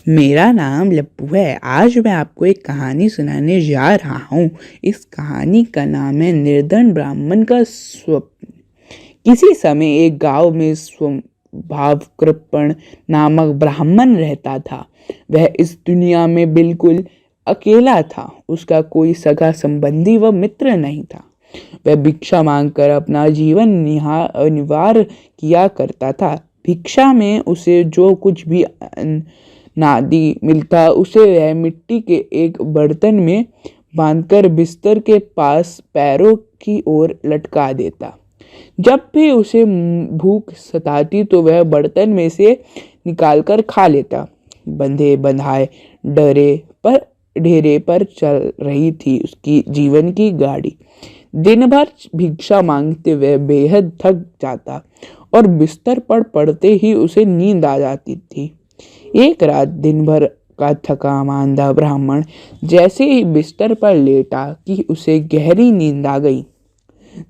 मेरा नाम लप्पू है। आज मैं आपको एक कहानी सुनाने जा रहा हूँ। इस कहानी का नाम है निर्धन ब्राह्मण का स्वप्न। किसी समय एक गांव में स्वभावकृपण नामक ब्राह्मण रहता था। वह इस दुनिया में बिल्कुल अकेला था। उसका कोई सगा संबंधी व मित्र नहीं था। वह भिक्षा मांगकर अपना जीवन निर्वाह किया करता था। भिक्षा में उसे जो कुछ भी नादी मिलता उसे वह मिट्टी के एक बर्तन में बांधकर बिस्तर के पास पैरों की ओर लटका देता। जब भी उसे भूख सताती तो वह बर्तन में से निकालकर खा लेता। बंधे बंधाए ढेरे पर चल रही थी उसकी जीवन की गाड़ी। दिन भर भिक्षा मांगते हुए बेहद थक जाता और बिस्तर पर पड़ते ही उसे नींद आ जाती थी। एक रात दिन भर का थका मांदा ब्राह्मण जैसे ही बिस्तर पर लेटा कि उसे गहरी नींद आ गई।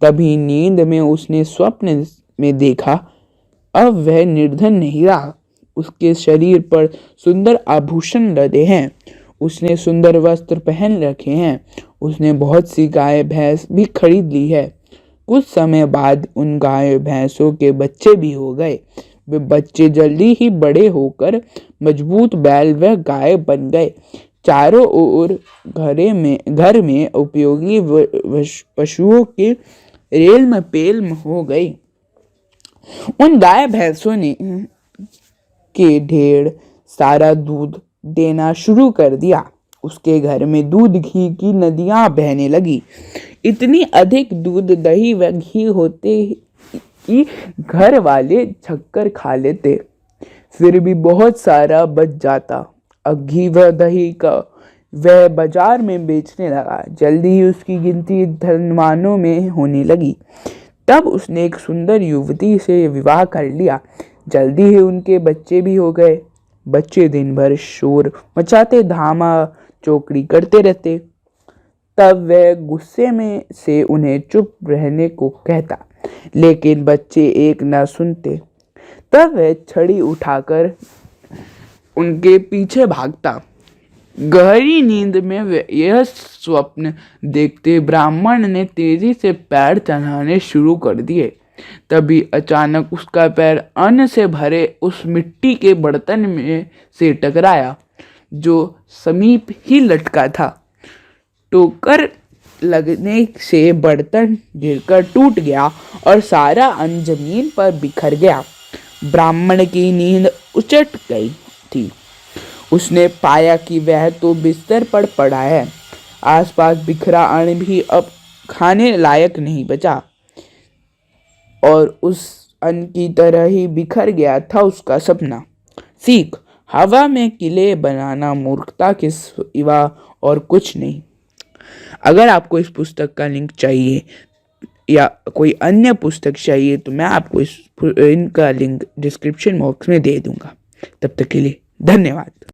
तभी नींद में उसने स्वप्न में देखा, अब वह निर्धन नहीं रहा। उसके शरीर पर सुंदर आभूषण लदे हैं। उसने सुंदर वस्त्र पहन रखे हैं। उसने बहुत सी गाय भैंस भी खरीद ली है। कुछ समय बाद उन गाय भैंसों के बच्चे भी हो गए। वे बच्चे जल्दी ही बड़े होकर मजबूत बैल व गाय बन गए। चारों ओर घर में उपयोगी पशुओं के रेल पेल हो गई। उन गाय भैंसों ने के ढेर सारा दूध देना शुरू कर दिया। उसके घर में दूध घी की नदियां बहने लगी। इतनी अधिक दूध दही व घी होते कि घर वाले छक्कर खा लेते, फिर भी बहुत सारा बच जाता। अब घी व दही का वह बाजार में बेचने लगा। जल्दी ही उसकी गिनती धनवानों में होने लगी। तब उसने एक सुंदर युवती से विवाह कर लिया। जल्दी ही उनके बच्चे भी हो गए। बच्चे दिन भर शोर मचाते धामा चौकड़ी करते रहते। तब वह गुस्से में से उन्हें चुप रहने को कहता, लेकिन बच्चे एक न सुनते। तब वह छड़ी उठाकर उनके पीछे भागता। गहरी नींद में यह स्वप्न देखते ब्राह्मण ने तेजी से पैर चलाने शुरू कर दिए। तभी अचानक उसका पैर अन्न से भरे उस मिट्टी के बर्तन में से टकराया जो समीप ही लटका था। ठोकर लगने से बर्तन गिरकर टूट गया और सारा अन्न जमीन पर बिखर गया। ब्राह्मण की नींद उचट गई थी। उसने पाया कि वह तो बिस्तर पर पड़ा है। आसपास बिखरा अन्न भी अब खाने लायक नहीं बचा और उस अन्न की तरह ही बिखर गया था उसका सपना। सीख, हवा में किले बनाना मूर्खता के सिवा और कुछ नहीं। अगर आपको इस पुस्तक का लिंक चाहिए या कोई अन्य पुस्तक चाहिए तो मैं आपको इनका लिंक डिस्क्रिप्शन बॉक्स में दे दूंगा। तब तक के लिए धन्यवाद।